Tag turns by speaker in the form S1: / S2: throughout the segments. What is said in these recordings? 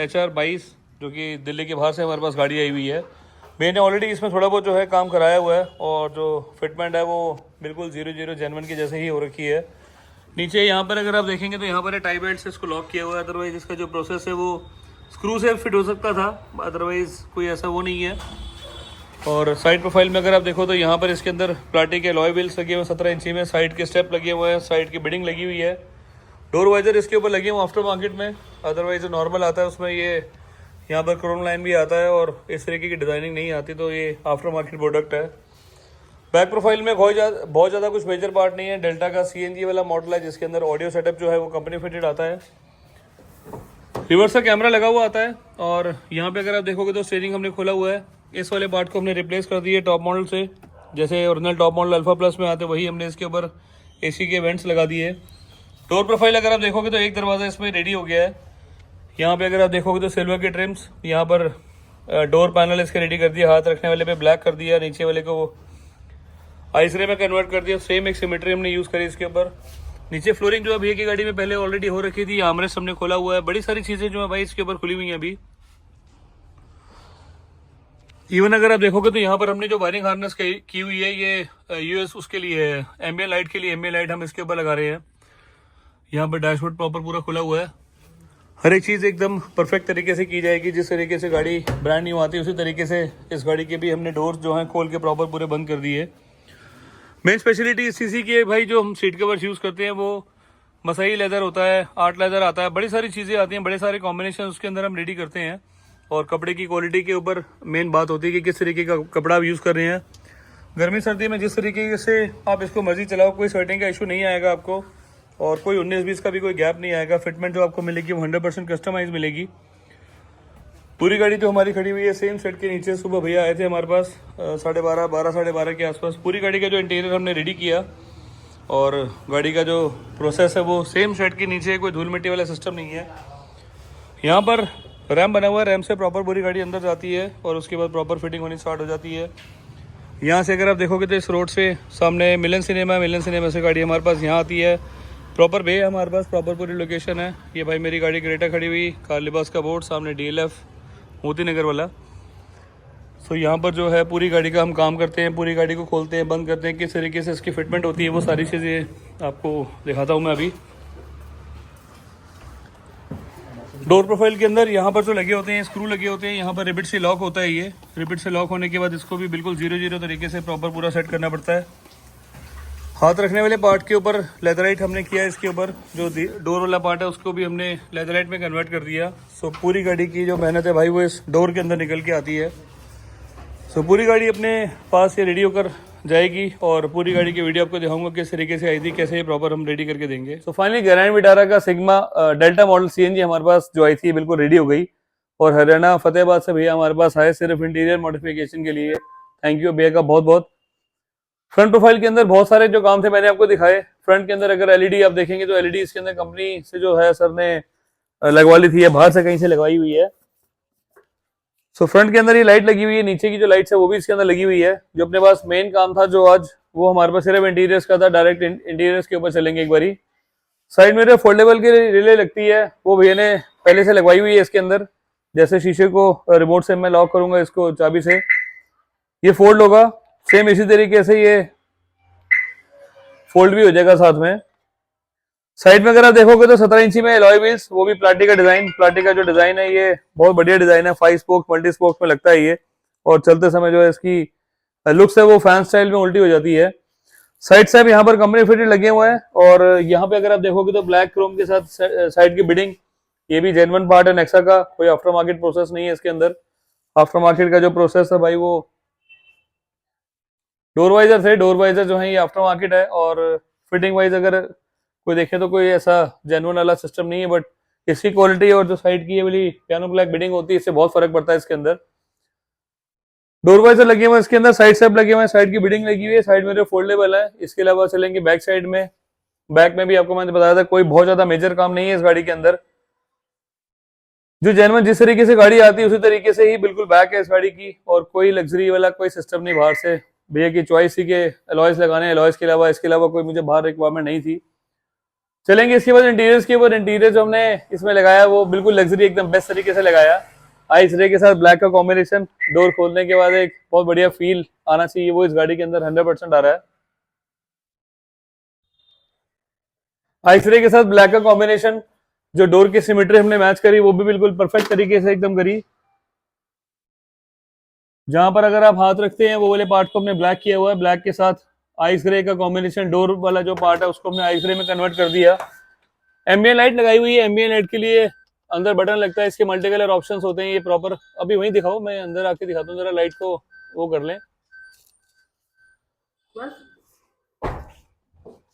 S1: HR22 जो कि दिल्ली के बाहर से हमारे पास गाड़ी आई हुई है। मैंने ऑलरेडी इसमें थोड़ा बहुत जो है काम कराया हुआ है और जो फिटमेंट है वो बिल्कुल 00 जेनवन की जैसे ही हो रखी है। नीचे यहाँ पर अगर आप देखेंगे तो यहाँ पर टाई बेल्ट से इसको लॉक किया हुआ है, अदरवाइज इसका जो प्रोसेस है वो स्क्रू से फिट हो सकता था, अदरवाइज कोई ऐसा वो नहीं है। और साइड प्रोफाइल में अगर आप देखो तो यहाँ पर इसके अंदर प्लास्टिक के अलॉय व्हील्स लगे हुए हैं 17 इंची में, साइड के स्टेप लगे हुए हैं, साइड की बिडिंग लगी हुई है, डोर वाइजर इसके ऊपर लगे हुए आफ्टर मार्केट में, अदरवाइज जो नॉर्मल आता है उसमें ये यहाँ पर क्रोम लाइन भी आता है और इस तरीके की डिज़ाइनिंग नहीं आती, तो ये आफ्टर मार्केट प्रोडक्ट है। बैक प्रोफाइल में बहुत ज़्यादा कुछ मेजर पार्ट नहीं है। डेल्टा का CNG वाला मॉडल है जिसके अंदर ऑडियो सेटअप जो है वो कंपनी फिटेड आता है। रिवर्स का कैमरा लगा हुआ आता है और यहाँ पे अगर आप देखोगे तो स्टीयरिंग हमने खोला हुआ है। इस वाले पार्ट को हमने रिप्लेस कर दिया टॉप मॉडल से, जैसे original top model alpha plus में आते वही हमने इसके ऊपर AC के वेंट्स लगा दिए। डोर प्रोफाइल अगर आप देखोगे तो एक दरवाज़ा इसमें रेडी हो गया है। यहाँ पे अगर आप देखोगे तो सिल्वर के ट्रिम्स, यहाँ पर डोर पैनल इसके रेडी कर दिया, हाथ रखने वाले पे ब्लैक कर दिया, नीचे वाले को आइस रे में कन्वर्ट कर दिया, सेम एक सिमेट्री हमने यूज़ करी इसके ऊपर। नीचे फ्लोरिंग जो है भैया की गाड़ी में पहले ऑलरेडी हो रखी थी, आर्मरेस्ट हमने खोला हुआ है, बड़ी सारी चीज़ें जो है भाई इसके ऊपर खुली हुई हैं अभी। इवन अगर आप देखोगे तो यहाँ पर हमने जो वायरिंग हार्नेस की हुई है ये US उसके लिए है, एम्बियन लाइट के लिए एम्बियन लाइट हम इसके ऊपर लगा रहे हैं। यहाँ पर डैशबोर्ड प्रॉपर पूरा खुला हुआ है, हर एक चीज़ एकदम परफेक्ट तरीके से की जाएगी। जिस तरीके से गाड़ी ब्रांड न्यू आती है उसी तरीके से इस गाड़ी के भी हमने डोर्स जो हैं खोल के प्रॉपर पूरे बंद कर दिए। मेन स्पेशलिटी इस CC की है भाई, जो हम सीट कवर्स यूज़ करते हैं वो मसई लेदर होता है, आर्ट लेदर आता है, बड़ी सारी चीज़ें आती हैं, बड़े सारे कॉम्बिनेशन उसके अंदर हम रेडी करते हैं। और कपड़े की क्वालिटी के ऊपर मेन बात होती है कि किस तरीके का कपड़ा आप यूज़ कर रहे हैं। गर्मी सर्दी में जिस तरीके से आप इसको मर्जी चलाओ, कोई स्वेटिंग का इशू नहीं आएगा आपको और कोई 19-20 का भी कोई गैप नहीं आएगा। फिटमेंट जो आपको मिलेगी वो 100% कस्टमाइज मिलेगी। पूरी गाड़ी तो हमारी खड़ी हुई है सेम सेट के नीचे। सुबह भैया आए थे हमारे पास 12:30 के आसपास। पूरी गाड़ी का जो इंटीरियर हमने रेडी किया और गाड़ी का जो प्रोसेस है वो सेम सेट के नीचे, कोई धूल मिट्टी वाला सिस्टम नहीं है। यहाँ पर रैम बना हुआ है, रैम से प्रॉपर पूरी गाड़ी अंदर जाती है और उसके बाद प्रॉपर फिटिंग होनी स्टार्ट हो जाती है। यहाँ से अगर आप देखोगे तो इस रोड से सामने मिलन सिनेमा से गाड़ी हमारे पास यहाँ आती है। प्रॉपर वे हमारे पास, प्रॉपर पूरी लोकेशन है। ये भाई मेरी गाड़ी क्रेटा खड़ी हुई, कार लिबास का बोर्ड सामने, DLF मोती नगर वाला। सो यहाँ पर जो है पूरी गाड़ी का हम काम करते हैं, पूरी गाड़ी को खोलते हैं, बंद करते हैं, किस तरीके से इसकी फिटमेंट होती है वो सारी चीज़ें आपको दिखाता हूँ मैं अभी। डोर प्रोफाइल के अंदर यहाँ पर जो लगे होते हैं स्क्रू लगे होते हैं, यहाँ पर रिबिट से लॉक होता है। ये रिबिट से लॉक होने के बाद इसको भी बिल्कुल 00 तरीके से प्रॉपर पूरा सेट करना पड़ता है। हाथ रखने वाले पार्ट के ऊपर लेदराइट हमने किया, इसके ऊपर जो डोर वाला पार्ट है उसको भी हमने लेदराइट में कन्वर्ट कर दिया। सो पूरी गाड़ी की जो मेहनत है भाई वो इस डोर के अंदर निकल के आती है। सो पूरी गाड़ी अपने पास से रेडी होकर जाएगी और पूरी गाड़ी की वीडियो आपको दिखाऊंगा किस तरीके से आई थी, कैसे ये प्रॉपर हम रेडी करके देंगे। सो फाइनली ग्रैंड विटारा का सिग्मा डेल्टा मॉडल CNG हमारे पास जो आई थी बिल्कुल रेडी हो गई और हरियाणा फतेहाबाद से भैया हमारे पास आए सिर्फ इंटीरियर मॉडिफिकेशन के लिए। थैंक यू भैया का बहुत बहुत। फ्रंट प्रोफाइल के अंदर बहुत सारे जो काम थे मैंने आपको दिखाए। फ्रंट के अंदर अगर LED आप देखेंगे तो LED इसके अंदर कंपनी से जो है सर ने लगवा ली थी, बाहर से कहीं से लगवाई हुई है। सो फ्रंट के अंदर ये लाइट लगी हुई है, नीचे की जो लाइट्स है वो भी इसके अंदर लगी हुई है। जो अपने पास मेन काम था जो आज, वो हमारे पास सिर्फ इंटीरियर्स का था। डायरेक्ट इंटीरियर्स के ऊपर चलेंगे एक बारी। साइड में फोल्डेबल की रिले लगती है वो भैया ने पहले से लगवाई हुई है इसके अंदर। जैसे शीशे को रिमोट से मैं लॉक करूंगा इसको चाबी से, ये फोल्ड होगा, सेम इसी तरीके से ये फोल्ड भी हो जाएगा साथ में। साइड में अगर आप देखोगे तो 17 इंची में अलॉय व्हील्स, वो भी प्लाटी का डिजाइन। प्लाटी का जो डिजाइन है ये बहुत बढ़िया डिजाइन है, 5 स्पोक मल्टी स्पोक में लगता है ये, और चलते समय जो है इसकी लुक्स है वो फैन स्टाइल में उल्टी हो जाती है। साइड से यहाँ पर कंपनी फिटेड लगे हुए हैं और यहाँ पे अगर आप देखोगे तो ब्लैक क्रोम के साथ साइड की बिडिंग, ये भी जेन्युइन पार्ट है नेक्सा का, कोई आफ्टर मार्केट प्रोसेस नहीं है इसके अंदर। आफ्टर मार्केट का जो प्रोसेस है भाई वो डोर वाइजर थे, डोर वाइजर जो है ये आफ्टर मार्केट है। और फिटिंग वाइज अगर कोई देखे तो कोई ऐसा जेन्युइन वाला सिस्टम नहीं है, बट इसकी क्वालिटी और जो साइड की ये वाली पियानो ब्लैक बिडिंग होती है इससे बहुत फर्क पड़ता है इसके अंदर। डोर वाइजर लगे हुए हैं इसके अंदर, साइड स्टेप लगे हुए हैं, साइड की बिडिंग लगी हुई है, साइड में जो फोल्डेबल है। इसके अलावा चलेंगे बैक साइड में। बैक में भी आपको मैंने बताया था कोई बहुत ज्यादा मेजर काम नहीं है इस गाड़ी के अंदर। जो जेन्युइन जिस तरीके से गाड़ी आती है उसी तरीके से ही बिल्कुल बैक है इस गाड़ी की, और कोई लग्जरी वाला कोई सिस्टम नहीं बाहर से। भैया की चॉइस थी कि अलॉयस लगाने, अलॉयस के अलावा इसके अलावा कोई मुझे बाहर रिक्वायरमेंट नहीं थी। चलेंगे इसके बाद इंटीरियर्स के ऊपर। इंटीरियर जो हमने इसमें लगाया वो बिल्कुल लग्जरी एकदम बेस्ट तरीके से लगाया। आइस रे के साथ ब्लैक का कॉम्बिनेशन, डोर खोलने के बाद एक बहुत बढ़िया फील आना चाहिए, वो इस गाड़ी के अंदर 100% आ रहा है। आइस रे के साथ ब्लैक का कॉम्बिनेशन, जो डोर की सिमेट्री हमने मैच करी वो भी बिल्कुल परफेक्ट तरीके से एकदम करी। जहां पर अगर आप हाथ रखते हैं वो वाले पार्ट को हमने ब्लैक किया हुआ है, ब्लैक के साथ आइस ग्रे का कॉम्बिनेशन, डोर वाला जो पार्ट है उसको हमने आइस ग्रे में कन्वर्ट कर दिया। एम्बियन लाइट लगाई हुई है। एम्बियन लाइट के लिए अंदर बटन लगता है, इसके मल्टी कलर ऑप्शंस होते हैं। ये प्रॉपर अभी वहीं दिखाओ, मैं अंदर आके दिखाता हूँ जरा, लाइट को वो कर लें।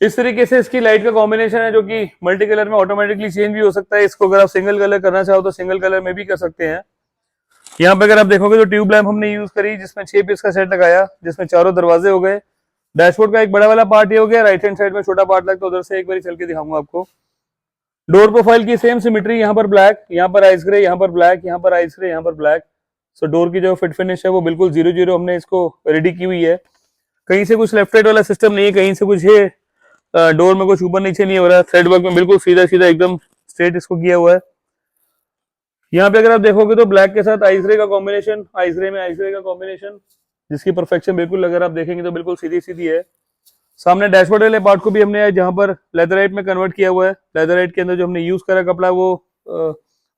S1: इस तरीके से इसकी लाइट का कॉम्बिनेशन है जो कि मल्टी कलर में ऑटोमेटिकली चेंज भी हो सकता है। इसको अगर आप सिंगल कलर करना चाहो तो सिंगल कलर में भी कर सकते हैं। यहाँ पे अगर आप देखोगे तो ट्यूब लैंप हमने यूज करी, जिसमें 6 पीस का सेट लगाया, जिसमें चारों दरवाजे हो गए। डैशबोर्ड का एक बड़ा वाला पार्ट ये हो गया, राइट हैंड साइड में छोटा पार्ट लगता है, उधर से एक बार चल के दिखाऊंगा आपको। डोर प्रोफाइल की सेम सिमेट्री, यहाँ पर ब्लैक, यहाँ पर आइस ग्रे, यहाँ पर ब्लैक, यहाँ पर आइस ग्रे, यहाँ पर ब्लैक। सो डोर की जो फिट फिनिश है वो बिल्कुल 0-0 हमने इसको रेडी की हुई है। कहीं से कुछ लेफ्ट राइट वाला सिस्टम नहीं है, कहीं से कुछ ये डोर में कुछ ऊपर नीचे नहीं हो रहा है। थ्रेड वर्क में बिल्कुल सीधा सीधा एकदम स्ट्रेट इसको किया हुआ है। यहाँ पे अगर आप देखोगे तो ब्लैक के साथ आइस ग्रे का कॉम्बिनेशन, आइस ग्रे में आइस ग्रे का कॉम्बिनेशन, जिसकी परफेक्शन बिल्कुल अगर आप देखेंगे तो बिल्कुल सीधी सीधी है। सामने डैशबोर्ड वाले पार्ट को भी हमने जहाँ पर लेदराइट में कन्वर्ट किया हुआ है। लेदराइट के अंदर जो हमने यूज करा कपड़ा वो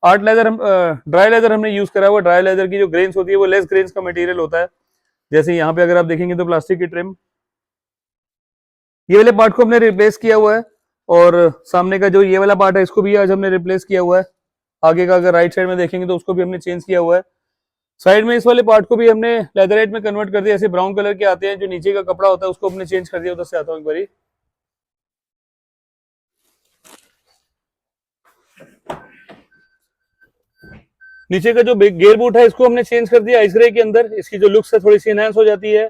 S1: आर्ट लेदर, ड्राई लेदर हमने यूज करा हुआ। ड्राई लेदर की जो ग्रेन्स होती है वो लेस ग्रेन्स का मटेरियल होता है। जैसे यहाँ पे अगर आप देखेंगे तो प्लास्टिक की ट्रिम, ये वाले पार्ट को हमने रिप्लेस किया हुआ है। और सामने का जो ये वाला पार्ट है इसको भी आज हमने रिप्लेस किया हुआ है। आगे का अगर राइट साइड में देखेंगे तो उसको भी हमने चेंज किया हुआ है। साइड में इस वाले पार्ट को भी हमने लेदराइट में कन्वर्ट कर दिया। ऐसे ब्राउन कलर के आते हैं, जो नीचे का कपड़ा होता है उसको हमने चेंज कर दिया। उधर से आता हूँ एक बारी। नीचे का जो गेयर बूट है इसको हमने चेंज कर दिया आइस ग्रे के अंदर। इसकी जो लुक्स है थोड़ी सी एनहांस हो जाती है।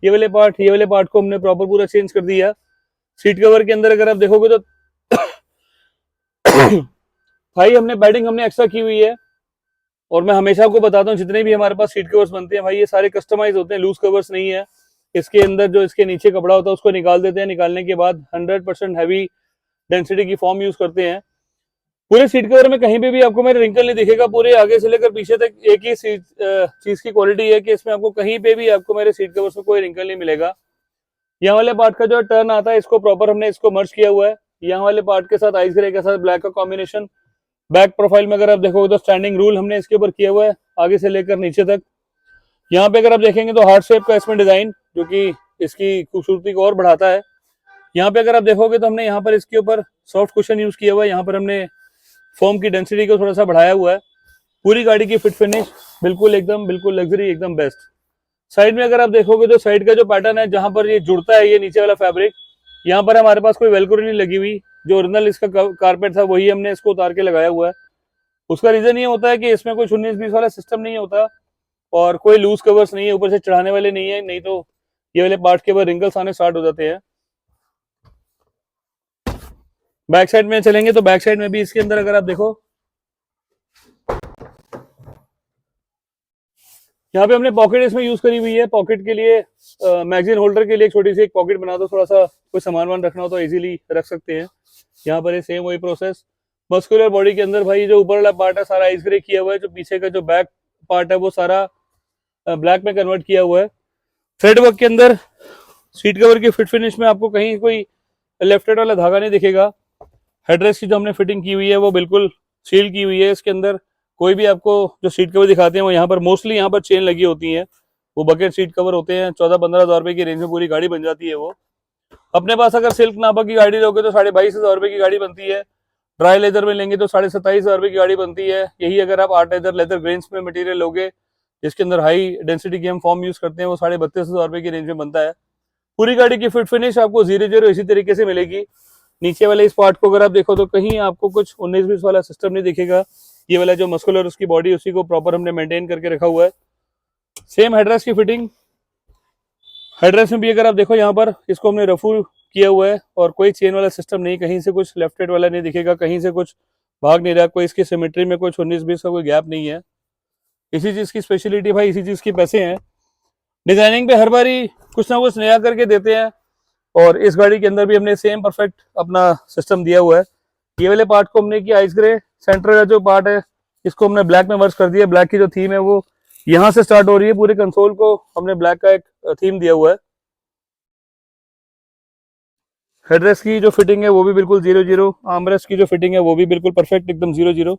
S1: ये वाले पार्ट को हमने प्रॉपर पूरा चेंज कर दिया। सीट कवर के अंदर अगर आप देखोगे तो भाई हमने पैडिंग हमने एक्स्ट्रा की हुई है। और मैं हमेशा आपको बताता हूँ जितने भी हमारे पास सीट कवर्स बनते हैं भाई ये सारे कस्टमाइज होते हैं, लूज कवर्स नहीं है। इसके अंदर जो इसके नीचे कपड़ा होता है उसको निकाल देते हैं। निकालने के बाद 100% हैवी डेंसिटी की फॉर्म यूज करते हैं। पूरे सीट कवर में कहीं पे भी आपको मेरे रिंकल नहीं दिखेगा। पूरे आगे से लेकर पीछे तक एक ही चीज की क्वालिटी है कि इसमें आपको कहीं पे भी आपको मेरे सीट कवर्स में कोई रिंकल नहीं मिलेगा। यहाँ वाले पार्ट का जो टर्न आता है इसको प्रॉपर हमने इसको मर्ज किया हुआ है। यहाँ वाले पार्ट के साथ आइस ग्रे के साथ ब्लैक का कॉम्बिनेशन। बैक प्रोफाइल में अगर आप देखोगे तो स्टैंडिंग रूल हमने इसके ऊपर किया हुआ है आगे से लेकर नीचे तक। यहाँ पे अगर आप देखेंगे तो हार्ट शेप का इसमें डिजाइन जो कि इसकी खूबसूरती को और बढ़ाता है। यहाँ पे अगर आप देखोगे तो हमने यहाँ पर इसके ऊपर सॉफ्ट कुशन यूज किया हुआ है। यहाँ पर हमने फोम की डेंसिटी को थोड़ा सा बढ़ाया हुआ है। पूरी गाड़ी की फिट फिनिश बिल्कुल एकदम बिल्कुल लग्जरी एकदम बेस्ट। साइड में अगर आप देखोगे तो साइड का जो पैटर्न है जहां पर ये जुड़ता है ये नीचे वाला फैब्रिक, यहाँ पर हमारे पास कोई वेलक्रो नहीं लगी हुई। जो ओरिजिनल इसका कारपेट था वही हमने इसको उतार के लगाया हुआ है। उसका रीजन ये होता है कि इसमें कोई 19-20 वाला सिस्टम नहीं होता और कोई लूज कवर्स नहीं है, ऊपर से चढ़ाने वाले नहीं है, नहीं तो ये वाले पार्ट के ऊपर रिंकल्स आने स्टार्ट हो जाते हैं। बैक साइड में चलेंगे तो बैक साइड में भी इसके अंदर अगर आप देखो, यहाँ पे हमने पॉकेट इसमें यूज करी हुई है। पॉकेट के लिए मैगजीन होल्डर के लिए छोटी सी एक पॉकेट बना दो, थोड़ा सा कोई सामान वान रखना हो तो इजीली रख सकते हैं। यहाँ पर सेम वही प्रोसेस। मस्कुलर बॉडी के अंदर भाई जो ऊपर वाला पार्ट है सारा आइस ग्रे किया हुआ है। जो पीछे का जो बैक पार्ट है वो सारा ब्लैक में कन्वर्ट किया हुआ है। थ्रेड वर्क के अंदर सीट कवर की फिट फिनिश में आपको कहीं कोई लेफ्ट हैंड वाला धागा नहीं दिखेगा। हेडरेस्ट की जो हमने फिटिंग की हुई है वो बिल्कुल सील की हुई है। इसके अंदर कोई भी आपको जो सीट कवर दिखाते हैं वो यहाँ पर मोस्टली यहाँ पर चेन लगी होती है। वो बकेट सीट कवर होते हैं। 14-15 हज़ार रुपए की रेंज में पूरी गाड़ी बन जाती है। वो अपने पास अगर सिल्क नापा की गाड़ी लोगे तो 22,500 रुपए की गाड़ी बनती है। ड्राई लेदर में लेंगे तो 27,500 रुपए की गाड़ी बनती है। यही अगर आप आर्ट लेदर ग्रेन्स में मटेरियल लोगे जिसके अंदर हाई डेंसिटी की हम फॉर्म यूज करते हैं वो 32,500 रुपए की रेंज में बनता है। पूरी गाड़ी की फिट फिनिश आपको 0-0 इसी तरीके से मिलेगी। नीचे वाले इस पार्ट को अगर आप देखो तो कहीं आपको कुछ 19-20 वाला सिस्टम नहीं दिखेगा। ये वाला जो मस्कुलर उसकी बॉडी उसी को प्रॉपर हमने मेंटेन करके रखा हुआ है। सेम हेडरेस्ट की फिटिंग। हेडरेस्ट में भी अगर आप देखो यहाँ पर इसको हमने रफू किया हुआ है और कोई चेन वाला सिस्टम नहीं, कहीं से कुछ लेफ्ट राइट वाला नहीं दिखेगा, कहीं से कुछ भाग नहीं रहा, कोई इसकी सिमेट्री में कुछ 19-20 का कोई गैप नहीं है। इसी चीज की स्पेशलिटी भाई, इसी चीज के पैसे हैं। डिजाइनिंग पे हर बारी कुछ ना कुछ नया करके देते हैं। और इस गाड़ी के अंदर भी हमने सेम परफेक्ट अपना सिस्टम दिया हुआ है। ये वाले पार्ट को हमने किया आइस ग्रे, सेंटर का जो पार्ट है इसको हमने ब्लैक में वर्क कर दिया। ब्लैक की जो थीम है वो यहाँ से स्टार्ट हो रही है, पूरे कंसोल को हमने ब्लैक का एक थीम दिया हुआ है। हेडरेस्ट की जो फिटिंग है वो भी बिल्कुल 0-0, आर्मरेस्ट की जो फिटिंग है वो भी बिल्कुल परफेक्ट एकदम 0-0।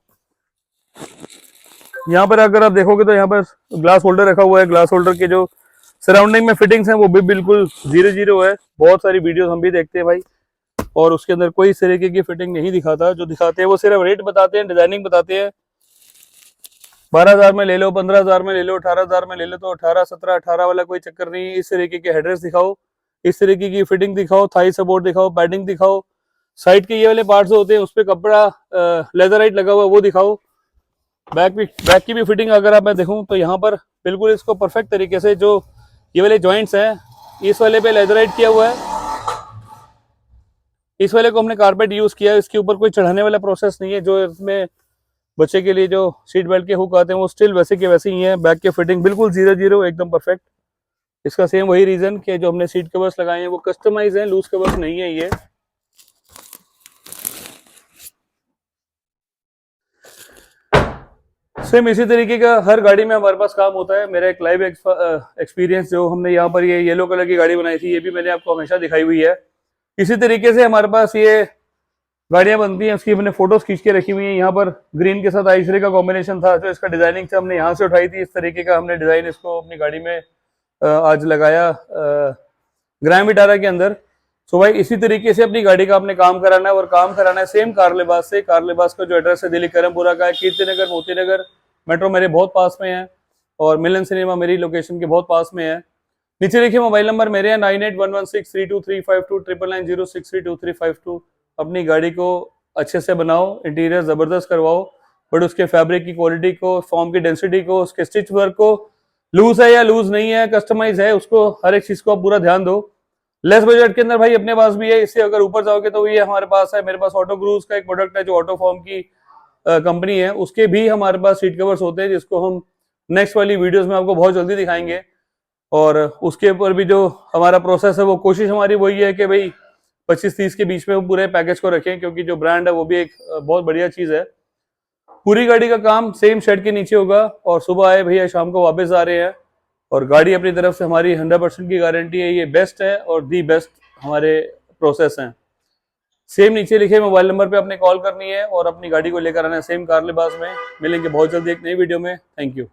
S1: यहाँ पर अगर आप देखोगे तो यहाँ पर ग्लास होल्डर रखा हुआ है, ग्लास होल्डर के जो सराउंडिंग में फिटिंग्स हैं वो भी बिल्कुल 0-0 है। बहुत सारी वीडियोस हम भी देखते हैं भाई, और उसके अंदर कोई इस तरीके की फिटिंग नहीं दिखाता। जो दिखाते हैं वो सिर्फ रेट बताते हैं, डिजाइनिंग बताते हैं। 12,000 में ले लो, 15,000 में ले लो, 18,000 में ले लो, तो 18, 17, 18 वाला कोई चक्कर नहीं। इस तरीके के हेडरेस्ट दिखाओ, इस तरीके की फिटिंग दिखाओ, थाई सपोर्ट दिखाओ, पैडिंग दिखाओ, साइड के ये वाले पार्ट्स होते हैं उस पर कपड़ा लेदराइट लगा हुआ वो दिखाओ। बैक की भी फिटिंग अगर आप मैं देखूं तो यहाँ पर बिल्कुल इसको परफेक्ट तरीके से जो ये वाले जॉइंट्स हैं इस वाले पे लेदराइट किया हुआ है। इस वाले को हमने कारपेट यूज किया है, इसके ऊपर कोई चढ़ाने वाला प्रोसेस नहीं है। जो इसमें बच्चे के लिए जो सीट बेल्ट के हुक आते हैं वो स्टिल वैसे के वैसे ही हैं। बैक के फिटिंग बिल्कुल 0-0 एकदम परफेक्ट। इसका सेम वही रीजन कि जो हमने सीट कवर्स लगाए हैं वो कस्टमाइज हैं, लूज कवर्स नहीं है ये। सेम इसी तरीके का हर गाड़ी में हमारे पास काम होता है। मेरा एक लाइव एक्सपीरियंस जो हमने यहाँ पर ये येलो कलर की गाड़ी बनाई थी ये भी मैंने आपको हमेशा दिखाई हुई है। इसी तरीके से हमारे पास ये गाड़ियां बनती हैं, उसकी हमने फोटोज खींच के रखी हुई है। यहाँ पर ग्रीन के साथ आइसरे का कॉम्बिनेशन था जो इसका डिजाइनिंग से हमने यहाँ से उठाई थी। इस तरीके का हमने डिजाइन इसको अपनी गाड़ी में आज लगाया ग्रैंड विटारा के अंदर। सो भाई इसी तरीके से अपनी गाड़ी का आपने काम कराना है, और काम कराना है सेम कार लिबास से। कार लिबास का जो एड्रेस है दिल्ली करमपुरा का है, कीर्ति नगर, मोती नगर मेट्रो मेरे बहुत पास में है, और मिलन सिनेमा मेरी लोकेशन के बहुत पास में है। नीचे देखिए मोबाइल नंबर मेरे हैं 9811632352 9906323552। अपनी गाड़ी को अच्छे से बनाओ, इंटीरियर जबरदस्त करवाओ, बट उसके फैब्रिक की क्वालिटी को, फॉर्म की डेंसिटी को, उसके स्टिच वर्क को, लूज है या लूज नहीं है, कस्टमाइज है, उसको हर एक चीज को आप पूरा ध्यान दो। लेस बजट के अंदर भाई अपने पास भी है। इससे अगर ऊपर जाओगे तो ये हमारे पास है, मेरे पास ऑटो क्रूज का एक प्रोडक्ट है जो ऑटो फॉर्म की कंपनी है, उसके भी हमारे पास सीट कवर्स होते हैं जिसको हम नेक्स्ट वाली वीडियोस में आपको बहुत जल्दी दिखाएंगे। और उसके ऊपर भी जो हमारा प्रोसेस है वो कोशिश हमारी वही है कि भाई 25-30 के बीच में वो पूरे पैकेज को रखें, क्योंकि जो ब्रांड है वो भी एक बहुत बढ़िया चीज है। पूरी गाड़ी का काम सेम शेड के नीचे होगा, और सुबह आए भैया शाम को वापस आ रहे हैं, और गाड़ी अपनी तरफ से हमारी 100% की गारंटी है। ये बेस्ट है और दी बेस्ट हमारे प्रोसेस हैं। सेम नीचे लिखे मोबाइल नंबर पे आपने कॉल करनी है और अपनी गाड़ी को लेकर आना है सेम कार लिबास में। मिलेंगे बहुत जल्दी एक नई वीडियो में। Thank you.